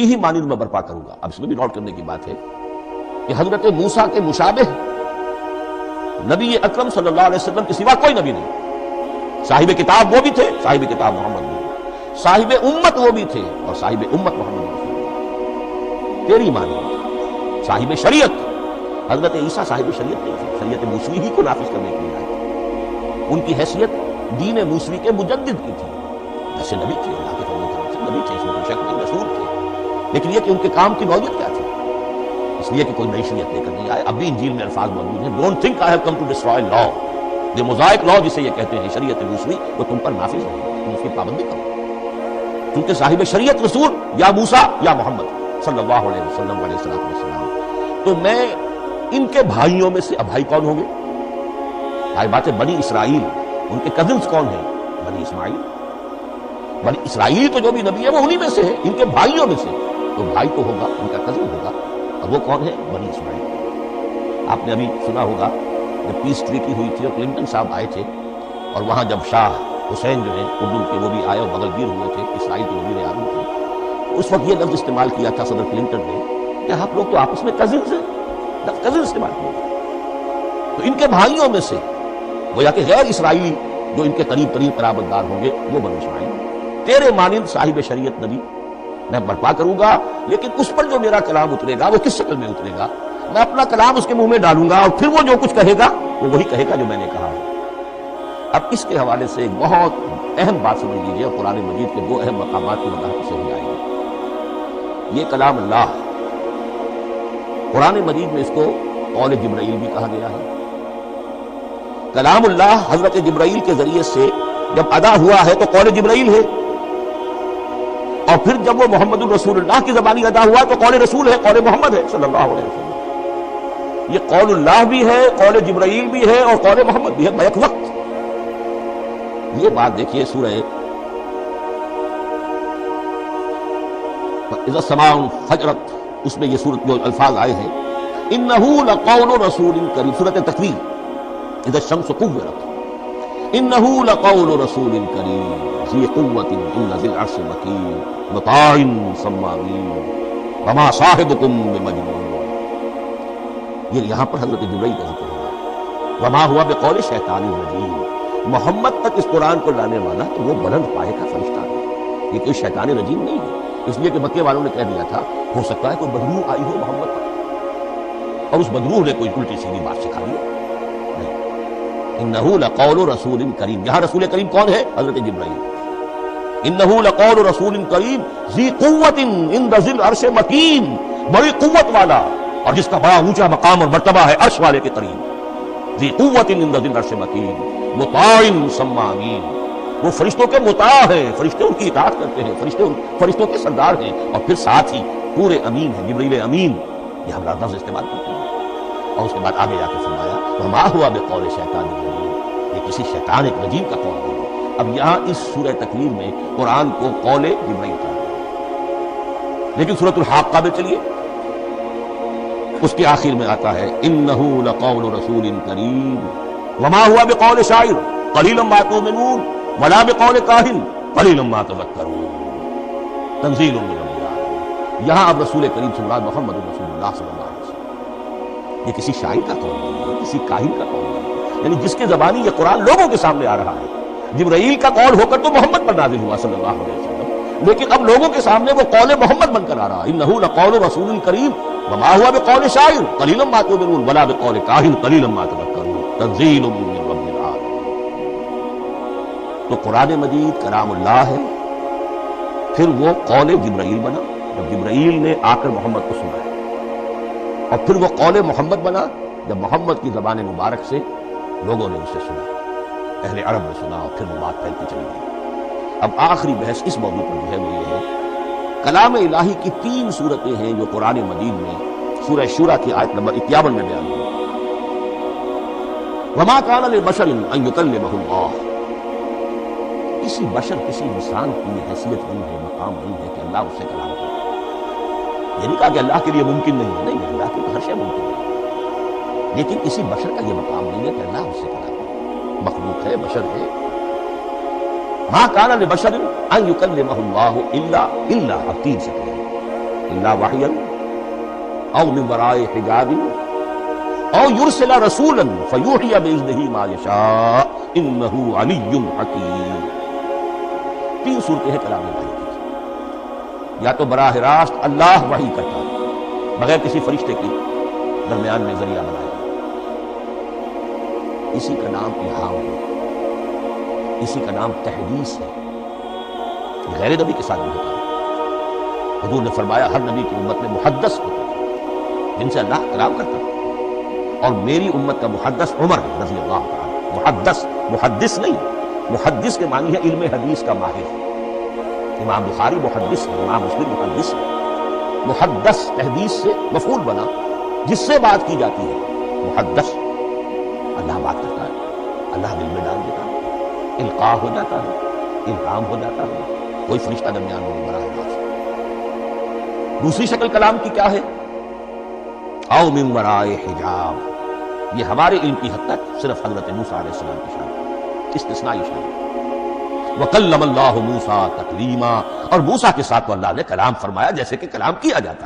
اسی ہی مانند میں برپا کروں گا۔ اب اس میں بھی نوٹ کرنے کی بات ہے کہ حضرت موسیٰ کے مشابہ نبی اکرم صلی اللہ علیہ وسلم کے سوا کوئی نبی نہیں۔ صاحب کتاب وہ بھی تھے، صاحب کتاب محمد بھی، صاحب امت وہ بھی تھے اور صاحب امت محمد بھی۔ تیری مانند صاحب شریعت، حضرت عیسیٰ صاحب شریعت نہیں تھے، شریعت موسوی ہی کو نافذ کرنے کے لیے آئے تھے۔ ان کی حیثیت دین موسوی کے مجدد کی تھی، جیسے نبی تھے، اللہ کے فضل و کرم سے نبی تھے، اس میں کوئی شک نہیں، رسول تھے، لیکن یہ کہ ان کے کام کی نوعیت کیا تھی، اس لیے کہ کوئی نئی شریعت لے کر نہیں آئے۔ اب بھی انجیل میں الفاظ موجود ہیں، don't think I have come to destroy law, یہ موزائک لا جسے یہ کہتے ہیں شریعت موسوی، وہ تم پر نافذ نہیں ہے، تم اس کی پابندی کرو، کیونکہ صاحب شریعت رسول یا موسیٰ یا محمد صلی اللہ علیہ وسلم علیہ السلام۔ تو میں ان کے بھائیوں میں سے، اب بھائی کون ہوں گے؟ بھائی بات ہے بنی اسرائیل، ان کے کزنز کون ہیں؟ بنی اسماعیل۔ بنی اسرائیل تو جو بھی نبی ہے وہ انہی میں سے ہے، ان کے بھائیوں میں سے، تو بھائی تو ہوگا، ان کا کزن ہوگا، اور وہ کون ہے؟ بنی اسماعیل۔ آپ نے ابھی سنا ہوگا جب پیس ٹریٹی ہوئی تھی اور کلنٹن صاحب آئے تھے، اور وہاں جب شاہ حسین جو ہیں اردن کے وہ بھی آئے اور بغل گیر ہوئے تھے، اسرائیل کے وزیر اعظم تھے، اس وقت یہ لفظ استعمال کیا تھا صدر کلنٹن نے کہ آپ لوگ تو آپس میں کزنز ہیں، لفظ کزن استعمال کیا۔ تو ان کے بھائیوں میں سے گویا کہ غیر اسرائیلی جو ان کے قریب ترین قرابت دار ہوں گے وہ بنی اسماعیل۔ تیرے مانند صاحب شریعت نبی میں برپا کروں گا، لیکن اس پر جو میرا کلام اترے گا وہ کس شکل میں اترے گا؟ میں اپنا کلام اس کے منہ میں ڈالوں گا اور پھر وہ جو کچھ کہے گا وہ وہی کہے گا جو میں نے کہا ہے۔ اب اس کے حوالے سے ایک بہت اہم بات سمجھ لیجیے، اور قرآن مجید کے دو اہم مقامات کی وضاحت سے ہی آئے گی۔ یہ کلام اللہ، قرآن مجید میں اس کو قول جبرائیل بھی کہا گیا ہے۔ کلام اللہ حضرت جبرائیل کے ذریعے سے جب ادا ہوا ہے تو قول جبرائیل ہے، اور پھر جب وہ محمد الرسول اللہ کی زبانی ادا ہوا تو قول رسول ہے، قول محمد ہے صلی اللہ علیہ وسلم۔ یہ قول اللہ بھی ہے، قول جبرائیل بھی ہے، اور قول محمد بھی ہے بیک وقت۔ یہ بات دیکھیے سورہ اذا السماء انفجرت، اس میں یہ سورت جو الفاظ آئے ہیں انہ لقول رسول کریم، سورۃ تکویر، اذا الشمس كورت، انہ لقول رسول کریم ذی قوت عند ذی العرش مکین مطاع ثم امین وما صاحبکم بمجنون۔ یہ یہاں پر حضرت جبرائیل کا ذکر ہوا، وما ہوا بقول شیطان الرجیم، محمد تک اس قرآن کو لانے والا تو وہ بلند پائے کا فرشتہ ہے، یہ کوئی شیطان رجیم نہیں ہے، اس لیے کہ مکے والوں نے کہہ دیا تھا ہو سکتا ہے کوئی بدروح آئی ہو محمد تک، اور اس بدروح نے کوئی الٹی سیدھی بات سکھا دی۔ انہ لقول رسول کریم، یہاں رسول کریم کون ہے؟ حضرت جبرائیل۔ انہ لقول رسول کریم ذی قوت عند ذی العرش مکین، بڑی قوت والا اور جس کا بڑا اونچا مقام اور مرتبہ ہے عرش والے کے قریب، ذی قوت عند ذی العرش مکین مطاع ثم امین، وہ فرشتوں کے مطاع ہیں، فرشتے ان کی اطاعت کرتے ہیں، فرشتوں کے سردار ہیں، اور پھر ساتھ ہی پورے امین ہیں، جبرائیل امین، یہ ہم لفظ استعمال کرتے ہیں۔ اور اس کے بعد آگے جا کے فرمایا وما ہوا بقول شیطان الرجیم، یہ کسی شیطان ایک رجیم کا قول نہیں۔ اب یہاں اس سورہ تکویر میں قرآن کو قول جبرائیل کہا گیا، لیکن سورۃ الحاقہ میں چلیے اس کے آخر میں آتا ہے انہ لقول رسول کریم وما ہوا بقول شاعر قلیلا ما تؤمنون ولا بقول کاہن قلیلا ما تذکرون تنزیل من رب العالمین۔ یہاں اب رسول کریم صلی اللہ محمد رسول اللہ صلی اللہ علیہ وسلم، یہ کسی شاعر کا قول نہیں ہے، کسی کاہن کا قول نہیں ہے، یعنی جس کے زبانی یہ قرآن لوگوں کے سامنے آ رہا ہے۔ جبرائیل کا قول ہو کر تو محمد پر نازل ہوا صلی اللہ علیہ وسلم، لیکن اب لوگوں کے سامنے وہ قول محمد بن کر آ رہا ہے۔ انہ لقول رسول کریم وما ہوا بقول شاعر قلیلا ما تؤمنون ولا بقول کاہن قلیلا ما تذکرون تنزیل من رب العالمین۔ تو قرآن مجید کلام اللہ ہے، پھر وہ قول جبرائیل بنا جب جبرائیل نے آ کر محمد کو سنایا، اور پھر وہ قول محمد بنا جب محمد کی زبان مبارک سے لوگوں نے اسے سنا، اہل عرب نے سنا، اور پھر وہ بات پھیلتی چلی گئی۔ اب آخری بحث اس موضوع پر جو ہے وہ یہ ہے، کلام الہی کی 3 صورتیں ہیں جو قرآن مجید میں سورہ شورى کی آیت نمبر 51 میں بیان ہوئی۔ وما كان لبشر ان يكلمه الله، کسی بشر کسی انسان کی حیثیت نہیں ہے، مقام نہیں ہے کہ اللہ اس سے کلام کرے۔ یہ نہیں کہا کہ اللہ کے لیے ممکن نہیں ہے، نہیں، اللہ کے لیے ہر شے ممکن ہے، لیکن کسی بشر کا یہ مقام نہیں ہے کہ اللہ اس سے کلام کرے، مخلوق ہے، بشر ہے۔ ما كان لبشر ان يكلمه الله الا اب 3 شکلیں ہیں۔ الا وحیا او من وراء حجاب او یرسل رسولا فیوحی باذنہ ما یشاء انہ علی حکیم. 3 صورتیں ہیں کلام الہی کی. یا تو براہ راست اللہ وحی کرتا ہے بغیر کسی فرشتے کی درمیان میں ذریعہ بنائے گا. اسی کا نام الہام ہے, اسی کا نام تحدیث ہے. یہ غیر نبی کے ساتھ بھی ہوتا ہے. حضور نے فرمایا ہر نبی کی امت میں محدث ہوتا ہے جن سے اللہ کلام کرتا ہے, اور میری امت کا محدث عمر رضی اللہ عنہ. محدث, محدث نہیں, محدث کے معنی ہے علم حدیث کا ماہر. امام بخاری محدث ہے, امام مسلم محدث ہے. محدث تحدیث سے مفعول بنا جس سے بات کی جاتی ہے. محدث اللہ بات کرتا ہے, اللہ دل میں ڈال دیتا ہے, القاء ہو جاتا ہے, الہام ہو جاتا ہے, کوئی فرشتہ درمیان میں نہیں براہ راست. دوسری شکل کلام کی کیا ہے؟ او من وراء حجاب. یہ ہمارے علم کی حد تک صرف حضرت موسیٰ علیہ السلام کی شان ہے, استثنائی شان ہے. وَكَلَّمَ اللَّهُ مُوسَىٰ تَكْلِيمًا, اور موسیٰ کے ساتھ تو اللہ نے کلام فرمایا جیسے کہ کلام کیا جاتا ہے.